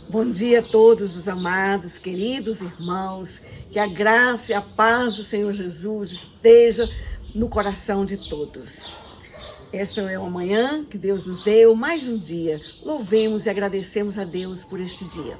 Bom dia a todos os amados, queridos irmãos, que a graça e a paz do Senhor Jesus esteja no coração de todos. Esta é uma manhã que Deus nos deu, mais um dia. Louvemos e agradecemos a Deus por este dia.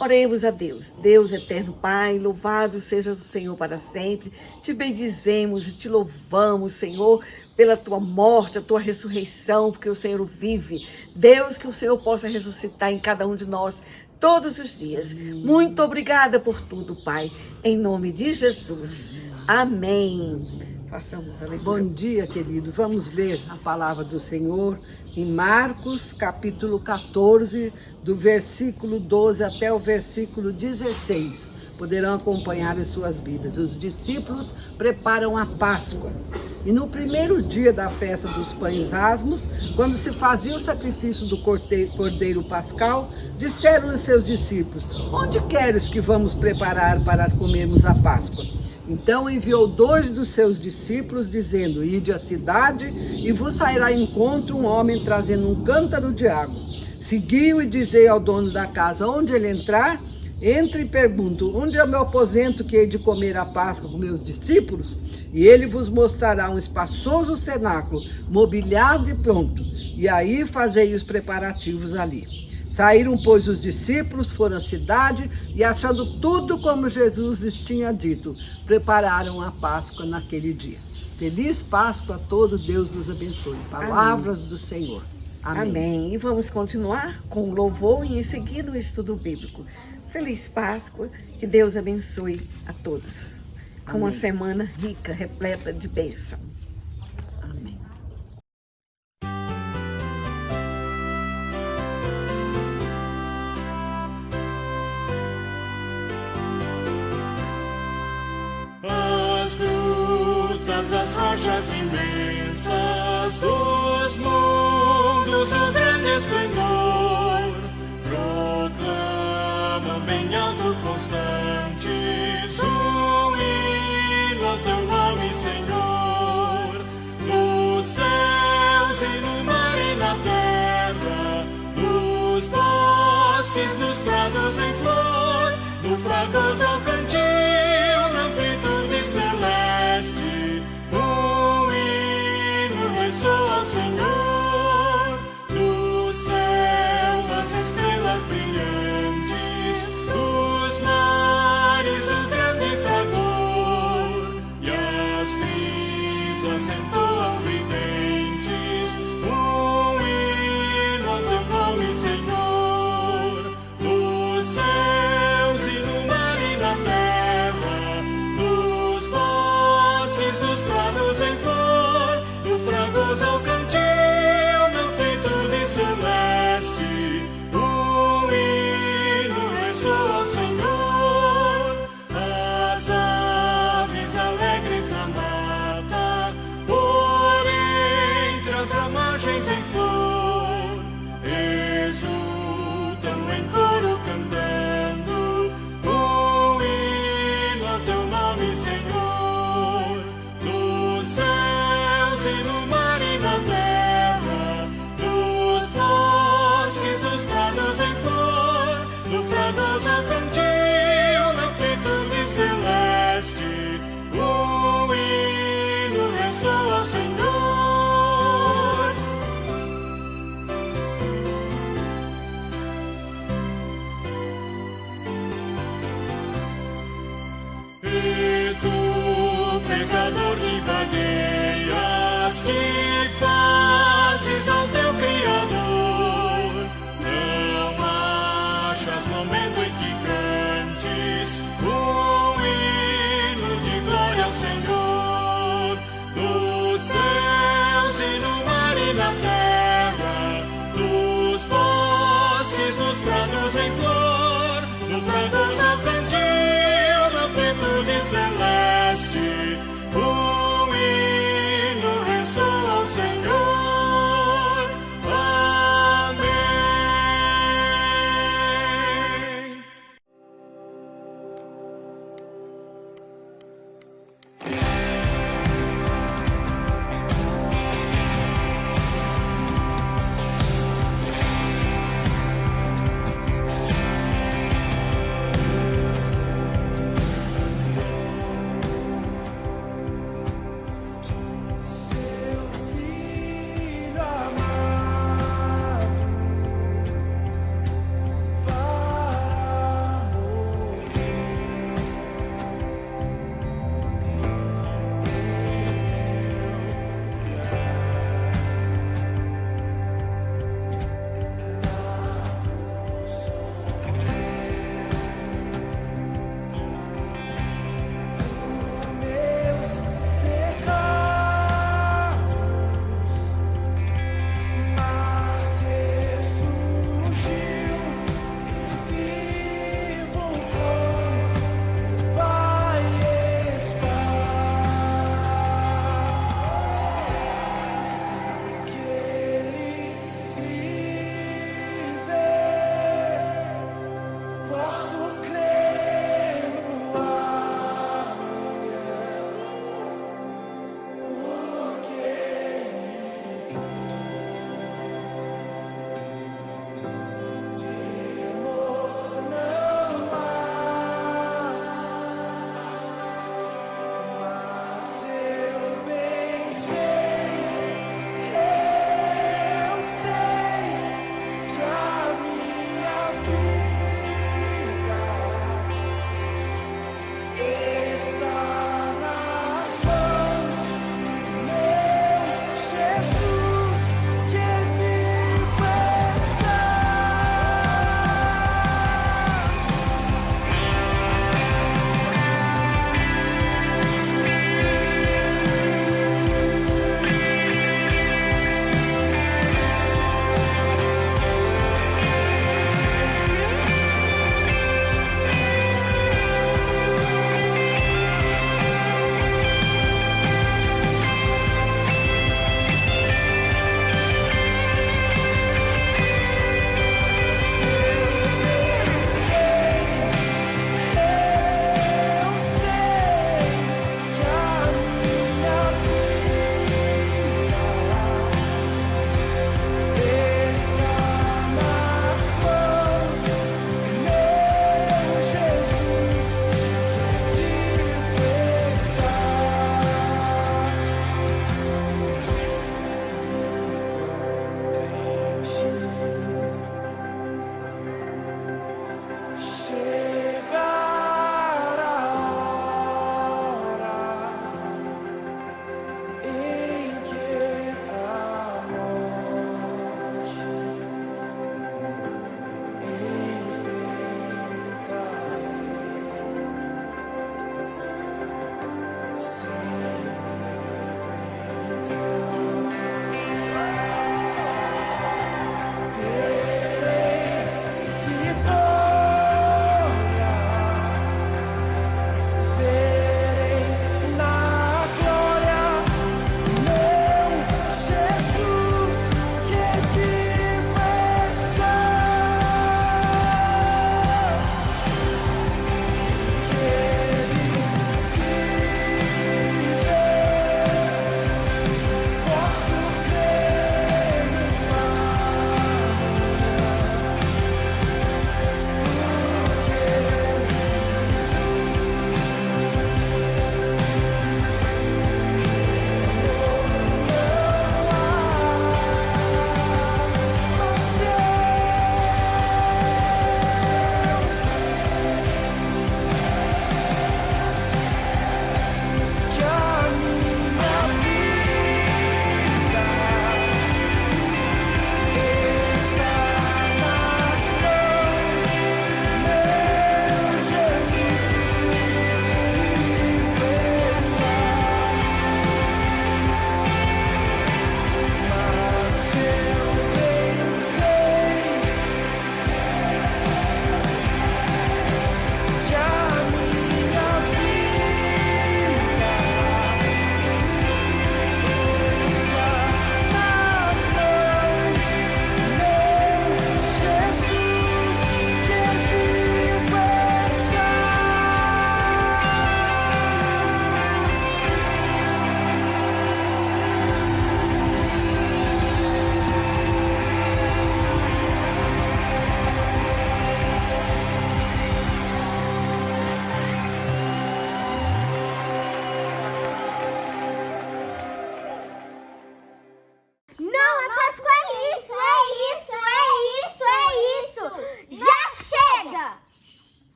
Oremos a Deus. Deus eterno Pai, louvado seja o Senhor para sempre. Te bendizemos e te louvamos, Senhor, pela tua morte, a tua ressurreição, porque o Senhor vive. Deus, que o Senhor possa ressuscitar em cada um de nós todos os dias. Muito obrigada por tudo, Pai. Em nome de Jesus. Amém. Façamos a leitura. Bom dia, querido. Vamos ler a palavra do Senhor em Marcos, capítulo 14, do versículo 12 até o versículo 16. Poderão acompanhar as suas Bíblias. Os discípulos preparam a Páscoa. E no primeiro dia da festa dos pães asmos, quando se fazia o sacrifício do cordeiro pascal, disseram os seus discípulos: onde queres que vamos preparar para comermos a Páscoa? Então enviou 2 dos seus discípulos, dizendo: ide à cidade e vos sairá em encontro um homem trazendo um cântaro de água. Seguiu e dizei ao dono da casa: onde ele entrar, entre e pergunto: onde é o meu aposento que hei de comer a Páscoa com meus discípulos? E ele vos mostrará um espaçoso cenáculo, mobiliado e pronto. E aí fazei os preparativos ali. Saíram, pois, os discípulos, foram à cidade e, achando tudo como Jesus lhes tinha dito, prepararam a Páscoa naquele dia. Feliz Páscoa a todos, Deus nos abençoe. Palavras do Senhor. Amém. Amém. E vamos continuar com o louvor e em seguida o estudo bíblico. Feliz Páscoa, que Deus abençoe a todos. Com uma semana rica, repleta de bênção. Amém. As grutas, as rochas imensas dos mundos, o grande esplendor, proclamam bem alto constantes um hino ao teu nome, Senhor. Nos céus e no mar e na terra, nos bosques, nos prados em flor, no fragoso ao cantil, na amplitude celeste, um hino ressoa ao Senhor. No céu as estrelas brilhantes, dos mares o grande fragor, e as brisas entoam ridentes um hino ao teu nome, Senhor. Nos céus e no mar e na terra, nos bosques, nos prados em flor, no fragoso ao cantil, na amplitude celeste, um hino ressoa ao Senhor. As aves alegres na mata, por entre as ramagens em flor, exultam em coro cantando um hino ao teu nome, Senhor. Nos céus e no mar e na terra, nos bosques, nos prados em flor, no fragoso ao cantil, na amplitude celeste, um hino ressoa ao Senhor. E tu, pecador que vagueias, que fazes ao teu Criador, não achas momento em que cantes um hino de glória ao Senhor. Nos céus e no mar e na terra, nos bosques, nos prados em flor, no fragoso ao cantil, na amplitude celeste, um hino ressoa ao Senhor. Amém.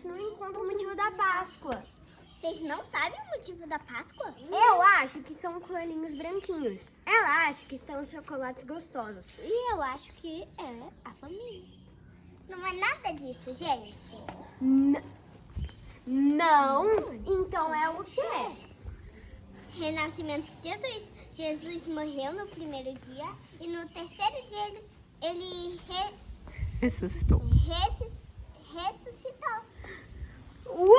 não encontra o motivo da Páscoa. Vocês não sabem o motivo da Páscoa? Eu acho que são coelhinhos branquinhos. Ela acha que são os chocolates gostosos. E eu acho que é a família. Não é nada disso, gente. Não? Então é o quê? Renascimento de Jesus. Jesus morreu no primeiro dia e no terceiro dia ele Ressuscitou. ressuscitou. Uhul!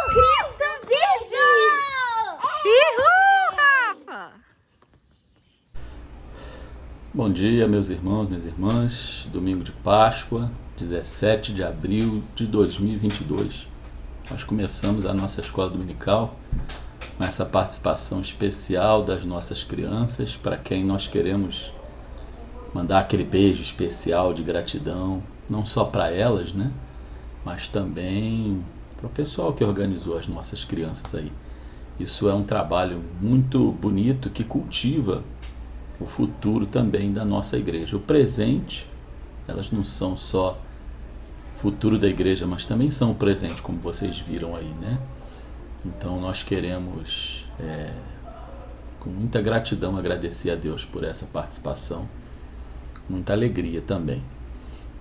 Cristo vive! Uhul, Rafa! Bom dia, meus irmãos, minhas irmãs. Domingo de Páscoa, 17 de abril de 2022. Nós começamos a nossa escola dominical com essa participação especial das nossas crianças, para quem nós queremos mandar aquele beijo especial de gratidão, não só para elas, né? Mas também para o pessoal que organizou as nossas crianças aí. Isso é um trabalho muito bonito que cultiva o futuro também da nossa igreja. O presente, elas não são só futuro da igreja, mas também são o presente, como vocês viram aí, né? Então nós queremos, com muita gratidão, agradecer a Deus por essa participação, muita alegria também.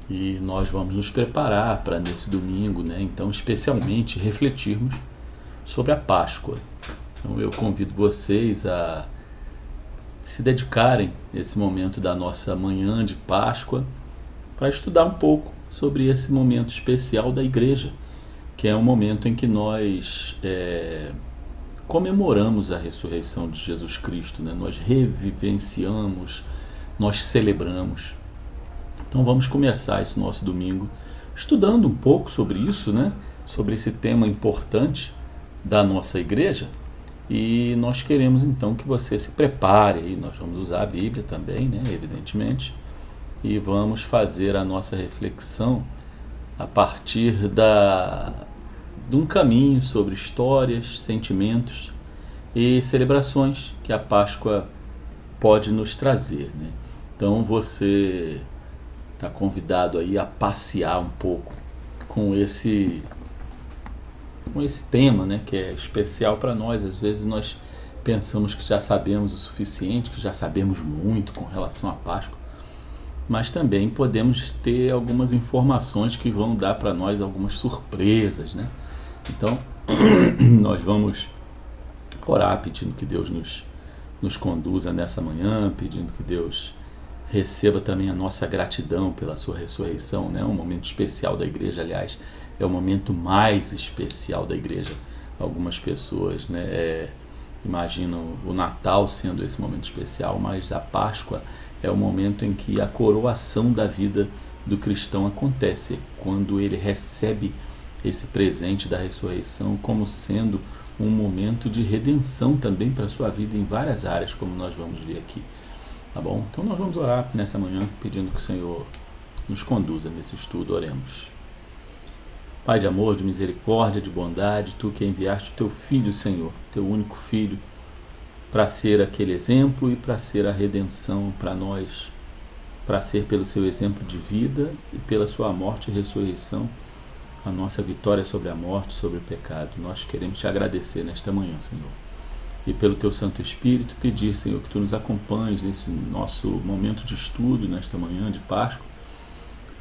E nós vamos nos preparar para nesse domingo, né? Então, especialmente refletirmos sobre a Páscoa. Então eu convido vocês a se dedicarem nesse momento da nossa manhã de Páscoa para estudar um pouco sobre esse momento especial da igreja, que é um momento em que nós comemoramos a ressurreição de Jesus Cristo, né? Nós revivenciamos, nós celebramos. Então vamos começar esse nosso domingo estudando um pouco sobre isso, né? Sobre esse tema importante da nossa igreja. E nós queremos então que você se prepare, e nós vamos usar a Bíblia também, né? Evidentemente, e vamos fazer a nossa reflexão a partir de um caminho sobre histórias, sentimentos e celebrações que a Páscoa pode nos trazer, né? Então você está convidado aí a passear um pouco com esse tema, né, que é especial para nós. Às vezes nós pensamos que já sabemos o suficiente, que já sabemos muito com relação à Páscoa, mas também podemos ter algumas informações que vão dar para nós algumas surpresas, né? Então nós vamos orar pedindo que Deus nos conduza nessa manhã, pedindo que Deus receba também a nossa gratidão pela sua ressurreição, né? Um momento especial da igreja, aliás, é o momento mais especial da igreja. Algumas pessoas, né, imaginam o Natal sendo esse momento especial, mas a Páscoa é o momento em que a coroação da vida do cristão acontece, quando ele recebe esse presente da ressurreição como sendo um momento de redenção também para a sua vida em várias áreas, como nós vamos ver aqui. Tá bom? Então nós vamos orar nessa manhã, pedindo que o Senhor nos conduza nesse estudo. Oremos. Pai de amor, de misericórdia, de bondade, Tu que enviaste o Teu Filho, Senhor, Teu único Filho, para ser aquele exemplo e para ser a redenção para nós, para ser pelo Seu exemplo de vida e pela Sua morte e ressurreição, a nossa vitória sobre a morte, sobre o pecado. Nós queremos Te agradecer nesta manhã, Senhor. E pelo Teu Santo Espírito pedir, Senhor, que Tu nos acompanhes nesse nosso momento de estudo, nesta manhã de Páscoa,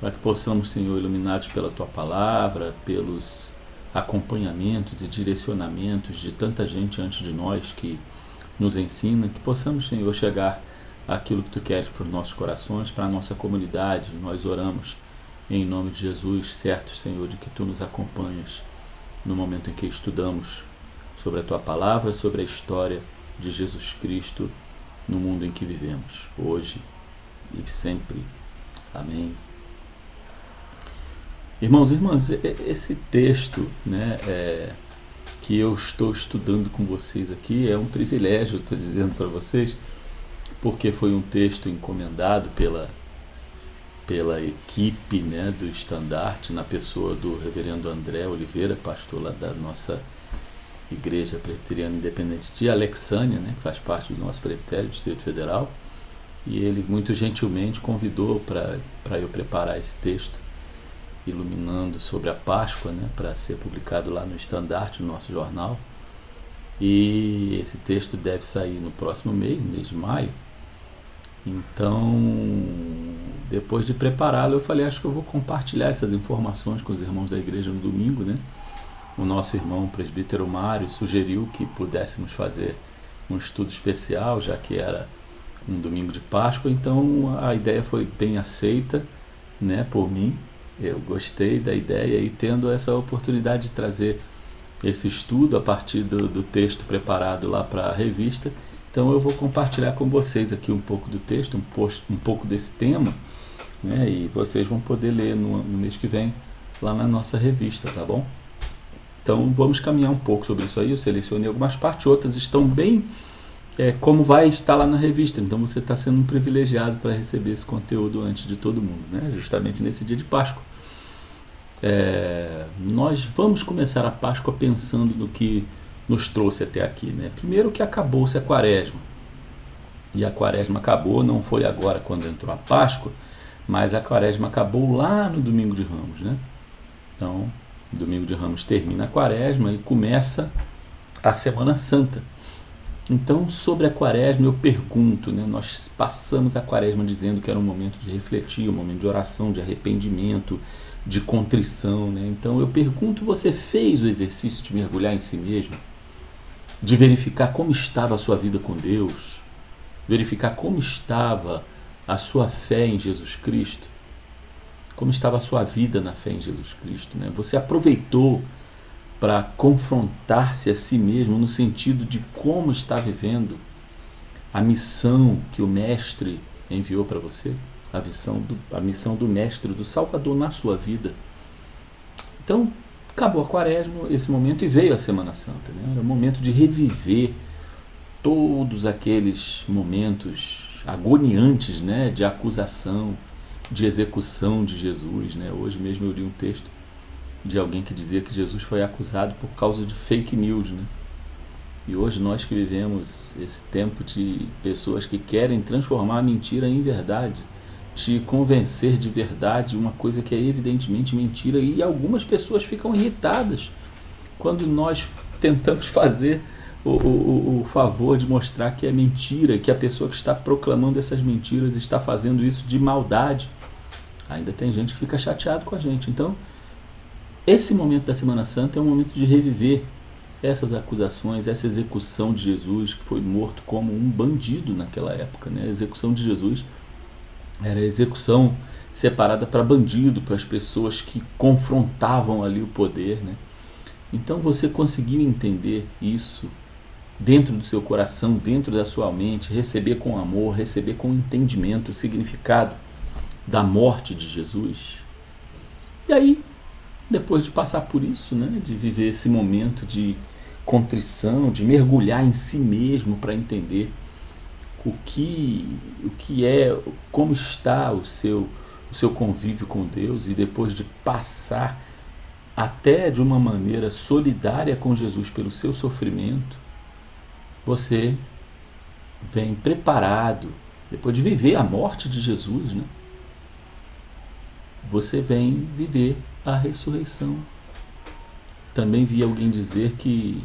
para que possamos, Senhor, iluminados pela Tua Palavra, pelos acompanhamentos e direcionamentos de tanta gente antes de nós que nos ensina, que possamos, Senhor, chegar àquilo que Tu queres para os nossos corações, para a nossa comunidade. Nós oramos em nome de Jesus, certos, Senhor, de que Tu nos acompanhas no momento em que estudamos sobre a Tua Palavra, sobre a história de Jesus Cristo no mundo em que vivemos, hoje e sempre. Amém. Irmãos e irmãs, esse texto, né, que eu estou estudando com vocês aqui é um privilégio, estou dizendo para vocês, porque foi um texto encomendado pela equipe, né, do Estandarte, na pessoa do reverendo André Oliveira, pastor lá da nossa Igreja Presbiteriana Independente de Alexânia, né, que faz parte do nosso presbitério, Distrito Federal, e ele muito gentilmente convidou para eu preparar esse texto iluminando sobre a Páscoa, né, para ser publicado lá no Estandarte, no nosso jornal. E esse texto deve sair no próximo mês, mês de maio. Então, depois de prepará-lo, eu falei, acho que eu vou compartilhar essas informações com os irmãos da igreja no domingo, né? O nosso irmão presbítero Mário sugeriu que pudéssemos fazer um estudo especial, já que era um domingo de Páscoa, então a ideia foi bem aceita, né, por mim. Eu gostei da ideia e tendo essa oportunidade de trazer esse estudo a partir do texto preparado lá para a revista, então eu vou compartilhar com vocês aqui um pouco do texto, um pouco desse tema, né, e vocês vão poder ler no mês que vem lá na nossa revista, tá bom? Então vamos caminhar um pouco sobre isso aí. Eu selecionei algumas partes, outras estão bem como vai estar lá na revista, então você está sendo um privilegiado para receber esse conteúdo antes de todo mundo, né? Justamente nesse dia de Páscoa. Nós vamos começar a Páscoa pensando no que nos trouxe até aqui, né? Primeiro que acabou-se a Quaresma, e a Quaresma acabou, não foi agora quando entrou a Páscoa, mas a Quaresma acabou lá no Domingo de Ramos, né? Então, Domingo de Ramos termina a Quaresma e começa a Semana Santa. Então, sobre a Quaresma, eu pergunto, né? Nós passamos a Quaresma dizendo que era um momento de refletir, um momento de oração, de arrependimento, de contrição, né? Então, eu pergunto, você fez o exercício de mergulhar em si mesmo? De verificar como estava a sua vida com Deus? Verificar como estava a sua fé em Jesus Cristo? Como estava a sua vida na fé em Jesus Cristo, né? Você aproveitou para confrontar-se a si mesmo no sentido de como está vivendo a missão que o Mestre enviou para você, a missão do Mestre, do Salvador na sua vida. Então, acabou a Quaresma, esse momento, e veio a Semana Santa, né? Era o momento de reviver todos aqueles momentos agoniantes, né? De acusação, de execução de Jesus, né? Hoje mesmo eu li um texto de alguém que dizia que Jesus foi acusado por causa de fake news, né? E hoje nós que vivemos esse tempo de pessoas que querem transformar a mentira em verdade, te convencer de verdade uma coisa que é evidentemente mentira, e algumas pessoas ficam irritadas quando nós tentamos fazer o favor de mostrar que é mentira, que a pessoa que está proclamando essas mentiras está fazendo isso de maldade. Ainda tem gente que fica chateado com a gente. Então, esse momento da Semana Santa é um momento de reviver essas acusações, essa execução de Jesus, que foi morto como um bandido naquela época, né? A execução de Jesus era a execução separada para bandido, para as pessoas que confrontavam ali o poder, né? Então você conseguiu entender isso dentro do seu coração, dentro da sua mente, receber com amor, receber com entendimento o significado da morte de Jesus. E aí, depois de passar por isso, né, de viver esse momento de contrição, de mergulhar em si mesmo para entender o que é, como está o seu convívio com Deus, e depois de passar até de uma maneira solidária com Jesus pelo seu sofrimento, você vem preparado, depois de viver a morte de Jesus, né? Você vem viver a ressurreição. Também vi alguém dizer que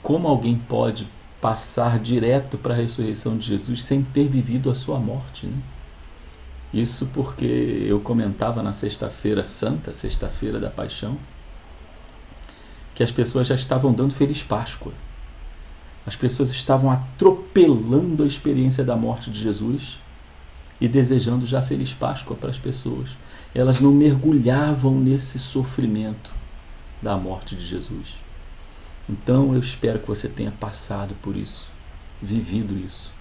como alguém pode passar direto para a ressurreição de Jesus sem ter vivido a sua morte, né? Isso porque eu comentava na Sexta-feira Santa, Sexta-feira da Paixão, que as pessoas já estavam dando Feliz Páscoa. As pessoas estavam atropelando a experiência da morte de Jesus e desejando já Feliz Páscoa para as pessoas. Elas não mergulhavam nesse sofrimento da morte de Jesus. Então eu espero que você tenha passado por isso, vivido isso,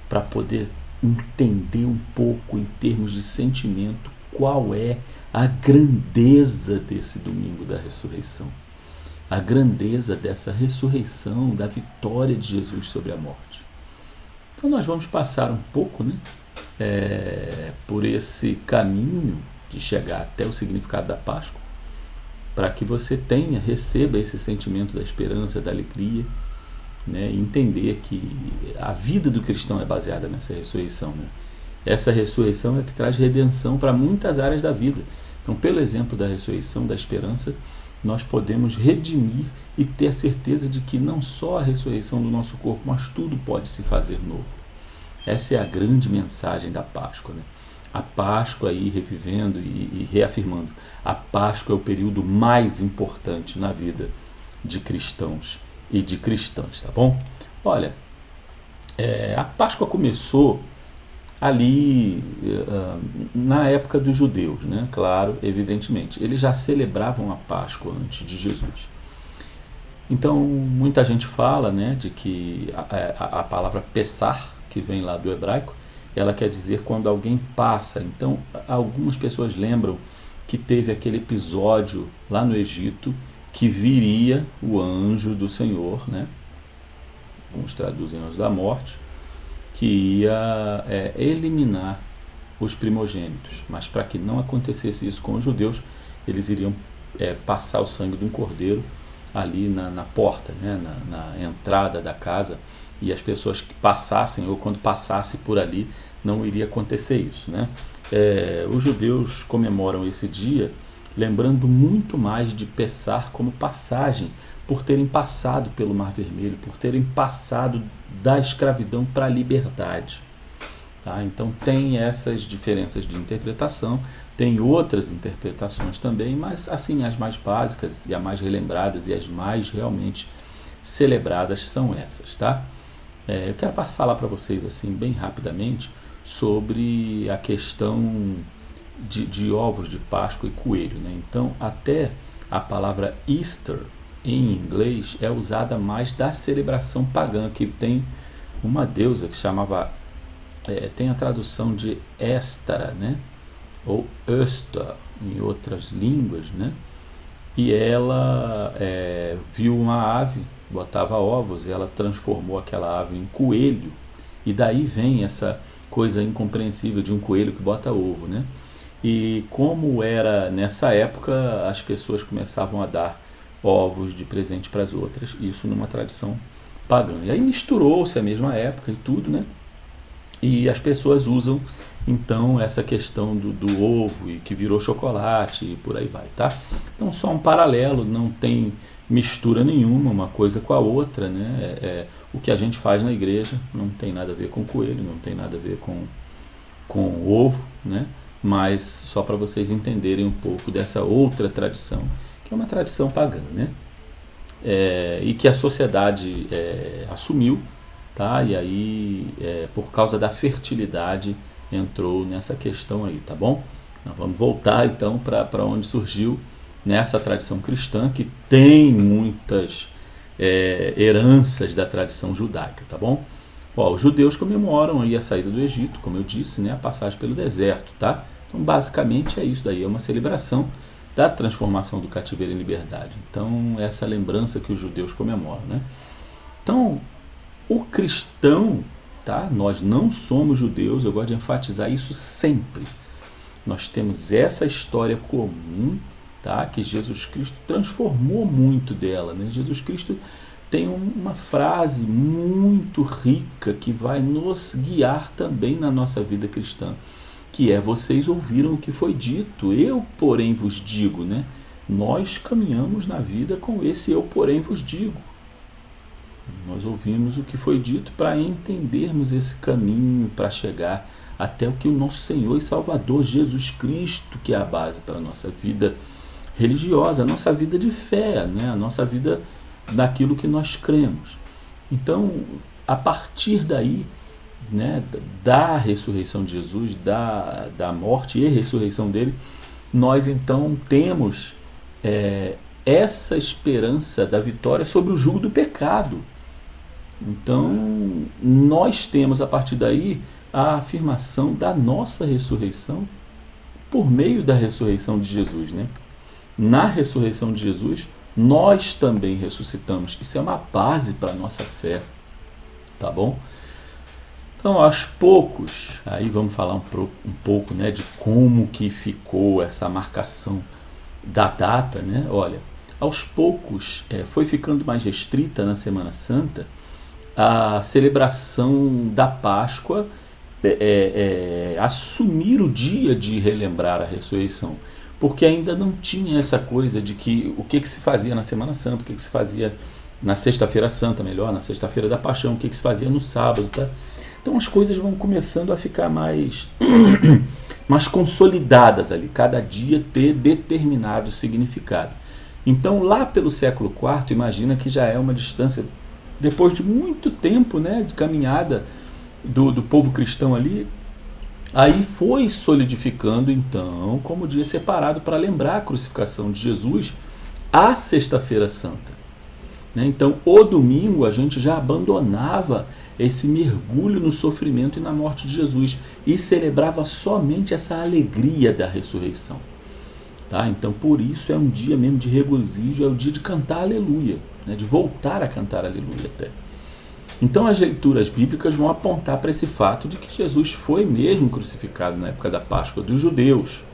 para poder entender um pouco em termos de sentimento qual é a grandeza desse domingo da ressurreição. A grandeza dessa ressurreição, da vitória de Jesus sobre a morte. Então nós vamos passar um pouco, né, por esse caminho de chegar até o significado da Páscoa, para que você receba esse sentimento da esperança, da alegria, né, e entender que a vida do cristão é baseada nessa ressurreição, né? Essa ressurreição é que traz redenção para muitas áreas da vida. Então, pelo exemplo da ressurreição, da esperança, nós podemos redimir e ter a certeza de que não só a ressurreição do nosso corpo, mas tudo pode se fazer novo. Essa é a grande mensagem da Páscoa, né? A Páscoa aí revivendo e reafirmando. A Páscoa é o período mais importante na vida de cristãos e de cristãs, tá bom? Olha, a Páscoa começou ali na época dos judeus, né? Claro, evidentemente. Eles já celebravam a Páscoa antes de Jesus. Então, muita gente fala, né, de que a palavra Pessar, que vem lá do hebraico, ela quer dizer quando alguém passa. Então, algumas pessoas lembram que teve aquele episódio lá no Egito que viria o anjo do Senhor, né? Uns traduzem anjo da morte, que ia eliminar os primogênitos. Mas para que não acontecesse isso com os judeus, eles iriam passar o sangue de um cordeiro ali na porta, né? na entrada da casa, e as pessoas que passassem, ou quando passasse por ali, não iria acontecer isso, né? Os judeus comemoram esse dia lembrando muito mais de Pessar como passagem, por terem passado pelo Mar Vermelho, por terem passado da escravidão para a liberdade. Tá? Então tem essas diferenças de interpretação, tem outras interpretações também, mas assim as mais básicas e as mais relembradas e as mais realmente celebradas são essas. Tá? Eu quero falar para vocês assim bem rapidamente sobre a questão de ovos de Páscoa e coelho, né? Então até a palavra Easter em inglês é usada mais da celebração pagã, que tem uma deusa que chamava, tem a tradução de Estara, né? Ou Öster em outras línguas, né? E ela viu uma ave, botava ovos, e ela transformou aquela ave em coelho, e daí vem essa coisa incompreensível de um coelho que bota ovo, né? E como era nessa época, as pessoas começavam a dar ovos de presente para as outras, isso numa tradição pagã. E aí misturou-se a mesma época e tudo, né? E as pessoas usam então essa questão do ovo, e que virou chocolate e por aí vai, tá? Então só um paralelo, não tem mistura nenhuma uma coisa com a outra, né? O que a gente faz na igreja não tem nada a ver com coelho, não tem nada a ver com ovo, né? Mas só para vocês entenderem um pouco dessa outra tradição, que é uma tradição pagã, né? E que a sociedade assumiu, tá? E aí, por causa da fertilidade, entrou nessa questão aí, tá bom? Nós vamos voltar então para onde surgiu nessa tradição cristã, que tem muitas heranças da tradição judaica, tá bom? Os judeus comemoram aí a saída do Egito, como eu disse, né? A passagem pelo deserto, tá? Então, basicamente é isso daí, é uma celebração da transformação do cativeiro em liberdade. Então, essa lembrança que os judeus comemoram, né? Então, o cristão, tá? Nós não somos judeus, eu gosto de enfatizar isso sempre. Nós temos essa história comum, tá? Que Jesus Cristo transformou muito dela, né? Jesus Cristo tem uma frase muito rica que vai nos guiar também na nossa vida cristã, que é: vocês ouviram o que foi dito, eu porém vos digo, né? Nós caminhamos na vida com esse eu porém vos digo. Nós ouvimos o que foi dito para entendermos esse caminho para chegar até o que o nosso Senhor e Salvador Jesus Cristo, que é a base para a nossa vida religiosa, a nossa vida de fé, né? A nossa vida daquilo que nós cremos. Então, a partir daí, né, da ressurreição de Jesus, da morte e ressurreição dele, nós então temos essa esperança da vitória sobre o jugo do pecado. Então, nós temos a partir daí a afirmação da nossa ressurreição por meio da ressurreição de Jesus, né? Na ressurreição de Jesus, nós também ressuscitamos. Isso é uma base para a nossa fé, tá bom? Então, aos poucos, aí vamos falar um pouco, né, de como que ficou essa marcação da data, né? Olha, aos poucos foi ficando mais restrita na Semana Santa a celebração da Páscoa, assumir o dia de relembrar a ressurreição. porque ainda não tinha essa coisa de que o que se fazia na Semana Santa, o que se fazia na Sexta-feira Santa, melhor, na Sexta-feira da Paixão, o que se fazia no sábado, tá? Então as coisas vão começando a ficar mais consolidadas ali, cada dia ter determinado significado. Então lá pelo século IV, imagina que já é uma distância, depois de muito tempo, né, de caminhada do povo cristão ali, aí foi solidificando então como dia separado para lembrar a crucificação de Jesus, a Sexta-feira Santa. Então o domingo a gente já abandonava esse mergulho no sofrimento e na morte de Jesus e celebrava somente essa alegria da ressurreição. Tá? Então por isso é um dia mesmo de regozijo, é o dia de cantar aleluia, né? De voltar a cantar aleluia até. Então as leituras bíblicas vão apontar para esse fato de que Jesus foi mesmo crucificado na época da Páscoa dos judeus.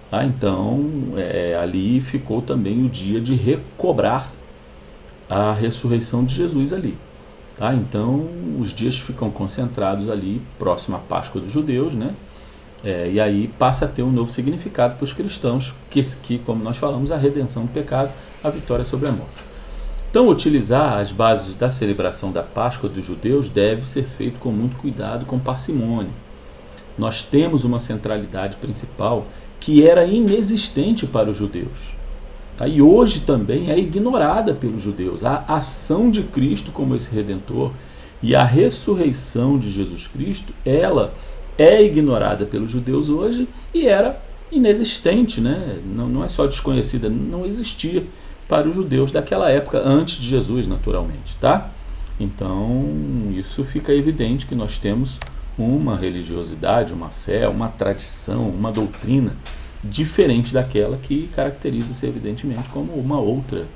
Tá? Então ali ficou também o dia de recobrar a ressurreição de Jesus ali. Tá? Então os dias ficam concentrados ali próximo à Páscoa dos judeus, né? E aí passa a ter um novo significado para os cristãos, que como nós falamos, a redenção do pecado, a vitória sobre a morte. Então utilizar as bases da celebração da Páscoa dos judeus deve ser feito com muito cuidado, com parcimônia. Nós temos uma centralidade principal que era inexistente para os judeus. E hoje também é ignorada pelos judeus. A ação de Cristo como esse Redentor e a ressurreição de Jesus Cristo, ela é ignorada pelos judeus hoje e era inexistente, né? Não é só desconhecida, não existia para os judeus daquela época, antes de Jesus, naturalmente. Tá? Então, isso fica evidente que nós temos uma religiosidade, uma fé, uma tradição, uma doutrina diferente daquela que caracteriza-se evidentemente como uma outra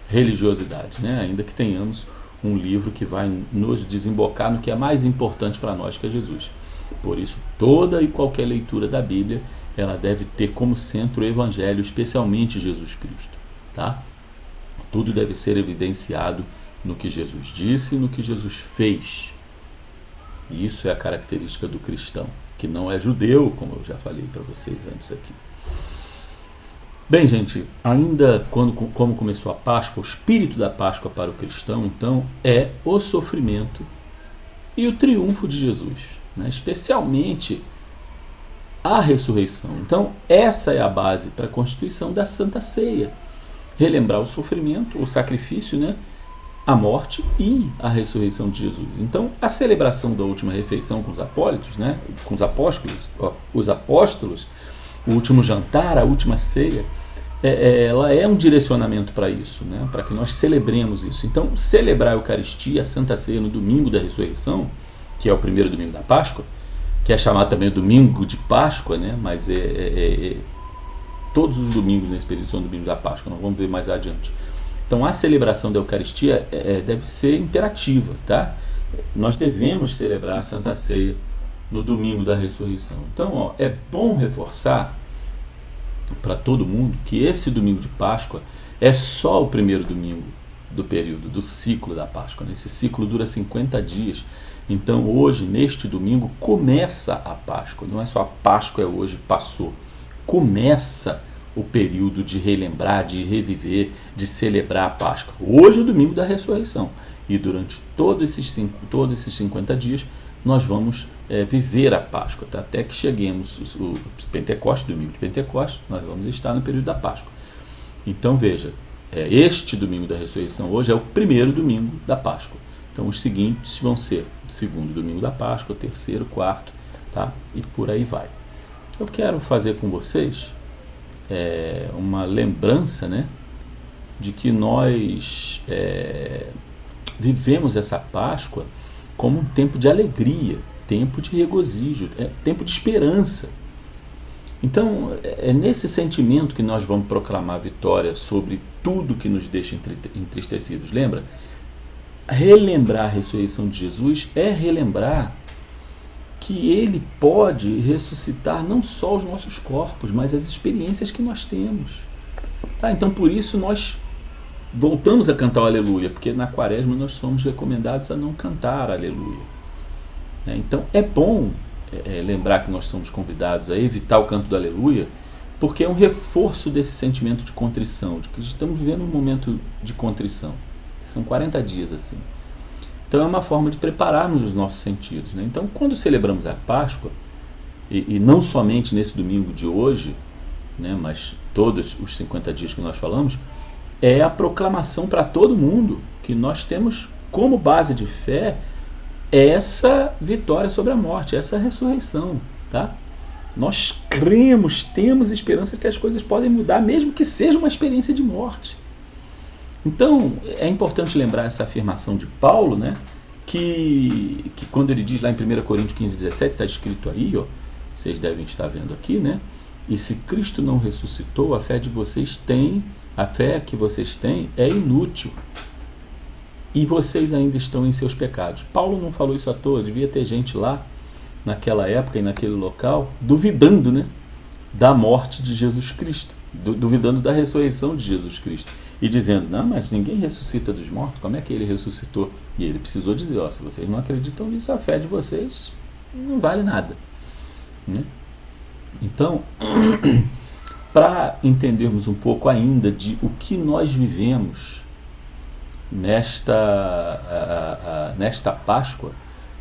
religiosidade, né? Ainda que tenhamos um livro que vai nos desembocar no que é mais importante para nós, que é Jesus. Por isso, toda e qualquer leitura da Bíblia, ela deve ter como centro o Evangelho, especialmente Jesus Cristo. Tá? Tudo deve ser evidenciado no que Jesus disse e no que Jesus fez. E isso é a característica do cristão, que não é judeu, como eu já falei para vocês antes aqui. Bem, gente, ainda como começou a Páscoa, o espírito da Páscoa para o cristão, então, é o sofrimento e o triunfo de Jesus, né? Especialmente a ressurreição. Então, essa é a base para a constituição da Santa Ceia. Relembrar o sofrimento, o sacrifício, né? A morte e a ressurreição de Jesus. Então, a celebração da última refeição com os apóstolos, né? Com os apóstolos, o último jantar, a última ceia, ela é um direcionamento para isso, né? Para que nós celebremos isso. Então, celebrar a Eucaristia, a Santa Ceia no domingo da ressurreição, que é o primeiro domingo da Páscoa, que é chamado também domingo de Páscoa, né? Mas todos os domingos nesse período são domingos da Páscoa, nós vamos ver mais adiante. Então a celebração da Eucaristia deve ser imperativa, tá? Nós devemos celebrar a Santa Ceia no domingo da ressurreição. Então é bom reforçar para todo mundo que esse domingo de Páscoa é só o primeiro domingo do período, do ciclo da Páscoa. Esse ciclo dura 50 dias. Então hoje, neste domingo, começa a Páscoa. Não é só a Páscoa, hoje passou. Começa o período de relembrar, de reviver, de celebrar a Páscoa. Hoje é o domingo da ressurreição. E durante todos esses 50 dias, nós vamos viver a Páscoa. Tá? Até que cheguemos o Pentecostes, domingo de Pentecostes, nós vamos estar no período da Páscoa. Então veja, este domingo da ressurreição hoje é o primeiro domingo da Páscoa. Então os seguintes vão ser o segundo domingo da Páscoa, o terceiro, quarto, tá? E por aí vai. Eu quero fazer com vocês uma lembrança, né, de que nós vivemos essa Páscoa como um tempo de alegria, tempo de regozijo, tempo de esperança. Então, é nesse sentimento que nós vamos proclamar vitória sobre tudo que nos deixa entristecidos. Lembra? Relembrar a ressurreição de Jesus é relembrar que Ele pode ressuscitar não só os nossos corpos, mas as experiências que nós temos. Tá? Então, por isso, nós voltamos a cantar o aleluia, porque na quaresma nós somos recomendados a não cantar aleluia. Então, é bom lembrar que nós somos convidados a evitar o canto do aleluia, porque é um reforço desse sentimento de contrição, de que estamos vivendo um momento de contrição. São 40 dias assim. Então é uma forma de prepararmos os nossos sentidos, né? Então, quando celebramos a Páscoa, e não somente nesse domingo de hoje, né, mas todos os 50 dias que nós falamos, é a proclamação para todo mundo que nós temos como base de fé essa vitória sobre a morte, essa ressurreição, tá? Nós cremos, temos esperança de que as coisas podem mudar, mesmo que seja uma experiência de morte. Então, é importante lembrar essa afirmação de Paulo, né, que quando ele diz lá em 1 Coríntios 15, 17, está escrito aí, ó, vocês devem estar vendo aqui, né? E se Cristo não ressuscitou, a fé que vocês têm é inútil. E vocês ainda estão em seus pecados. Paulo não falou isso à toa, devia ter gente lá, naquela época e naquele local, duvidando, né, da morte de Jesus Cristo, duvidando da ressurreição de Jesus Cristo. E dizendo, não, mas ninguém ressuscita dos mortos, como é que ele ressuscitou? E ele precisou dizer, ó, se vocês não acreditam nisso, a fé de vocês não vale nada, né? Então, para entendermos um pouco ainda de o que nós vivemos nesta Páscoa,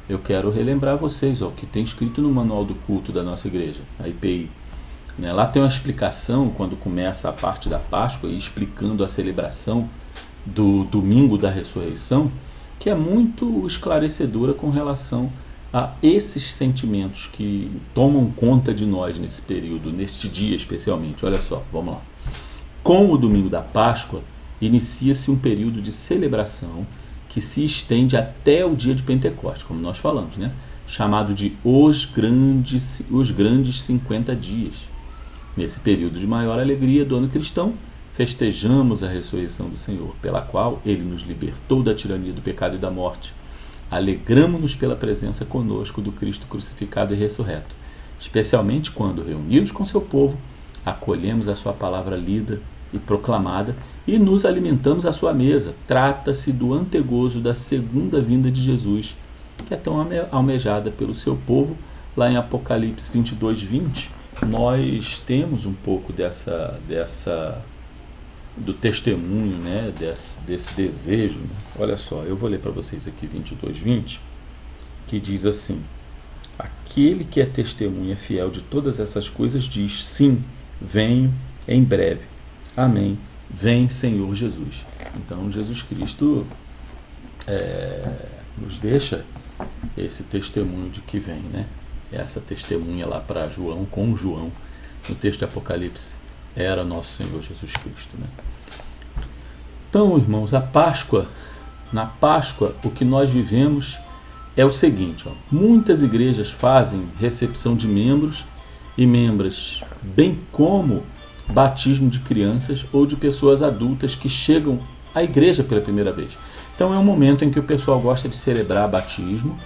eu quero relembrar vocês, ó, o que tem escrito no Manual do Culto da nossa igreja, a IPI. Lá tem uma explicação, quando começa a parte da Páscoa, explicando a celebração do domingo da ressurreição, que é muito esclarecedora com relação a esses sentimentos que tomam conta de nós nesse período, neste dia especialmente. Olha só, vamos lá. Com o domingo da Páscoa, inicia-se um período de celebração que se estende até o dia de Pentecostes, como nós falamos, né? Chamado de os grandes 50 dias. Nesse período de maior alegria do ano cristão, festejamos a ressurreição do Senhor, pela qual Ele nos libertou da tirania do pecado e da morte. Alegramo-nos pela presença conosco do Cristo crucificado e ressurreto, especialmente quando, reunidos com seu povo, acolhemos a sua palavra lida e proclamada e nos alimentamos à sua mesa. Trata-se do antegozo da segunda vinda de Jesus, que é tão almejada pelo seu povo. Lá em Apocalipse 22, 20, nós temos um pouco do testemunho, né, desse desejo. Olha só, eu vou ler para vocês aqui 22, 20, que diz assim: aquele que é testemunha fiel de todas essas coisas diz, sim, venho em breve. Amém. Vem, Senhor Jesus. Então, Jesus Cristo nos deixa esse testemunho de que vem, né? Essa testemunha lá para João, com João, no texto de Apocalipse, era nosso Senhor Jesus Cristo, né? Então, irmãos, na Páscoa, o que nós vivemos é o seguinte, ó, muitas igrejas fazem recepção de membros e membras, bem como batismo de crianças ou de pessoas adultas que chegam à igreja pela primeira vez. Então é um momento em que o pessoal gosta de celebrar batismo,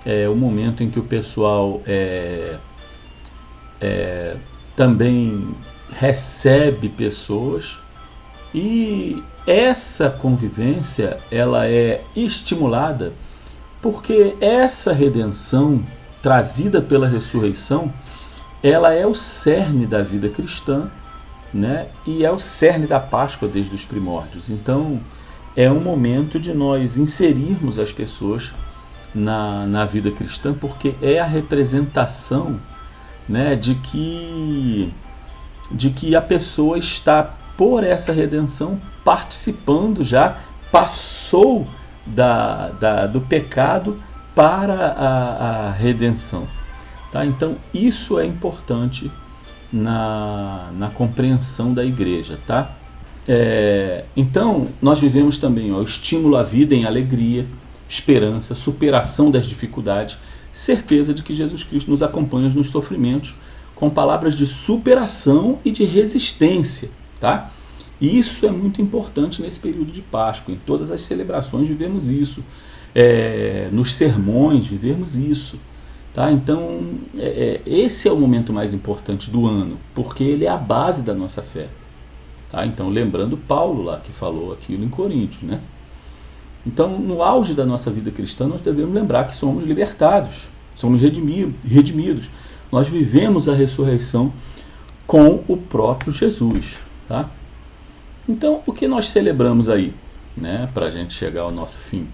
é um momento em que o pessoal também recebe pessoas, e essa convivência ela é estimulada porque essa redenção trazida pela ressurreição, ela é o cerne da vida cristã, né? E é o cerne da Páscoa desde os primórdios. Então é um momento de nós inserirmos as pessoas na vida cristã, porque é a representação, né, de que a pessoa está, por essa redenção, participando já, passou do pecado para a redenção. Tá? Então isso é importante na compreensão da igreja. Tá? Então nós vivemos também o estímulo à vida em alegria, esperança, superação das dificuldades, certeza de que Jesus Cristo nos acompanha nos sofrimentos com palavras de superação e de resistência. Tá? E isso é muito importante nesse período de Páscoa. Em todas as celebrações vivemos isso, nos sermões vivemos isso. Tá? Então esse é o momento mais importante do ano, porque ele é a base da nossa fé. Tá? Então, lembrando Paulo lá que falou aquilo em Coríntios, né? Então, no auge da nossa vida cristã, nós devemos lembrar que somos libertados, somos redimidos. Nós vivemos a ressurreição com o próprio Jesus, tá? Então, o que nós celebramos aí, né, para a gente chegar ao nosso fim?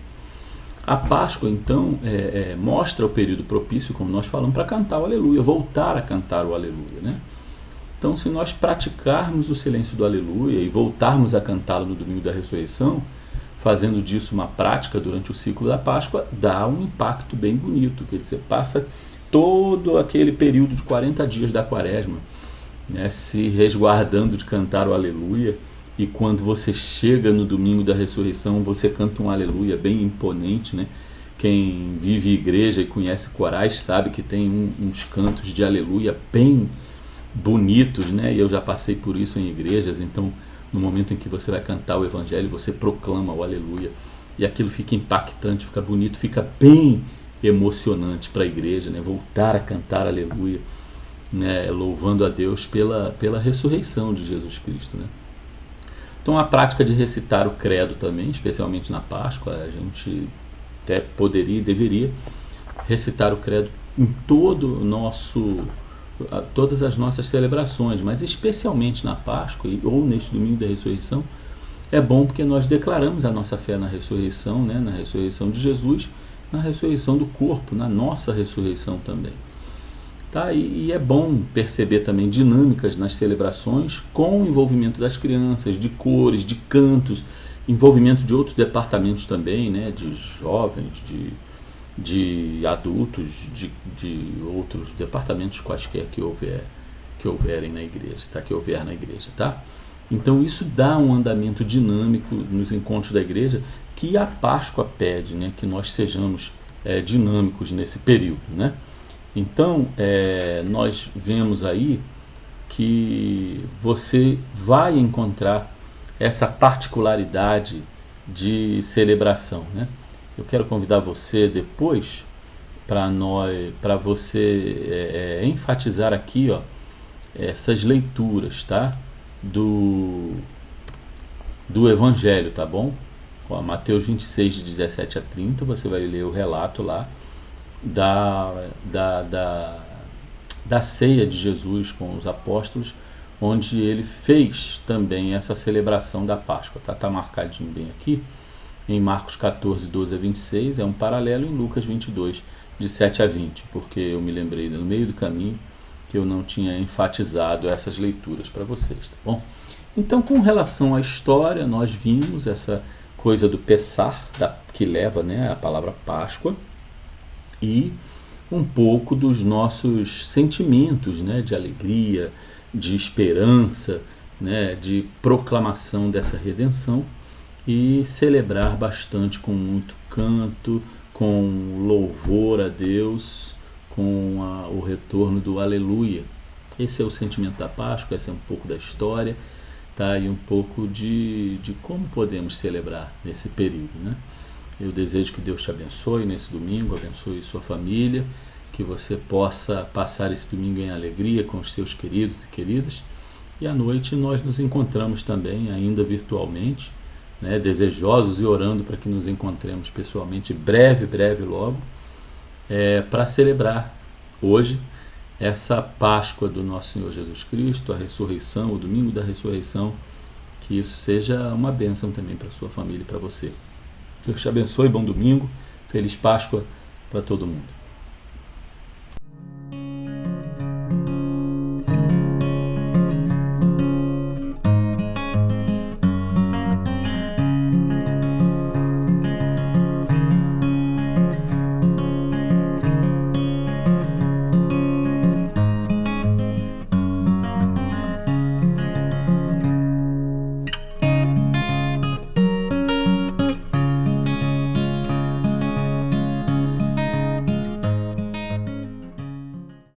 A Páscoa, então, mostra o período propício, como nós falamos, para cantar o aleluia, voltar a cantar o aleluia, né? Então, se nós praticarmos o silêncio do aleluia e voltarmos a cantá-lo no domingo da ressurreição, fazendo disso uma prática durante o ciclo da Páscoa, dá um impacto bem bonito, que você passa todo aquele período de 40 dias da quaresma, né, se resguardando de cantar o aleluia, e quando você chega no domingo da ressurreição, você canta um aleluia bem imponente, né? Quem vive igreja e conhece corais sabe que tem uns cantos de aleluia bem bonitos, né? E eu já passei por isso em igrejas. Então, no momento em que você vai cantar o evangelho, você proclama o aleluia, e aquilo fica impactante, fica bonito, fica bem emocionante para a igreja, né? Voltar a cantar aleluia, né? Louvando a Deus pela ressurreição de Jesus Cristo, né? Então, a prática de recitar o credo também, especialmente na Páscoa, a gente até poderia e deveria recitar o credo em todas as nossas celebrações, mas especialmente na Páscoa ou neste domingo da ressurreição, é bom porque nós declaramos a nossa fé na ressurreição, né? Na ressurreição de Jesus, na ressurreição do corpo, na nossa ressurreição também. Tá? E é bom perceber também dinâmicas nas celebrações com o envolvimento das crianças, de cores, de cantos, envolvimento de outros departamentos também, né? De jovens, de adultos, de outros departamentos quaisquer que houverem na igreja, tá? Que houver na igreja, tá? Então isso dá um andamento dinâmico nos encontros da igreja que a Páscoa pede, né? Que nós sejamos dinâmicos nesse período, né? Então, nós vemos aí que você vai encontrar essa particularidade de celebração, né? Eu quero convidar você depois para você enfatizar aqui, ó, essas leituras, tá? Do Evangelho, tá bom? Ó, Mateus 26, de 17 a 30, você vai ler o relato lá da ceia de Jesus com os apóstolos, onde ele fez também essa celebração da Páscoa. Tá marcadinho bem aqui, em Marcos 14, 12 a 26, é um paralelo em Lucas 22, de 7 a 20, porque eu me lembrei no meio do caminho que eu não tinha enfatizado essas leituras para vocês, tá bom? Então, com relação à história, nós vimos essa coisa do Pessar, que leva, né, a palavra Páscoa, e um pouco dos nossos sentimentos, né, de alegria, de esperança, né, de proclamação dessa redenção, e celebrar bastante com muito canto, com louvor a Deus, com o retorno do aleluia. Esse é o sentimento da Páscoa, esse é um pouco da história, tá? E um pouco de como podemos celebrar nesse período, né? Eu desejo que Deus te abençoe nesse domingo, abençoe sua família, que você possa passar esse domingo em alegria com os seus queridos e queridas. E à noite nós nos encontramos também, ainda virtualmente, né, desejosos e orando para que nos encontremos pessoalmente breve logo, para celebrar hoje essa Páscoa do nosso Senhor Jesus Cristo, a ressurreição, o domingo da ressurreição, que isso seja uma bênção também para a sua família e para você. Deus te abençoe, bom domingo, feliz Páscoa para todo mundo.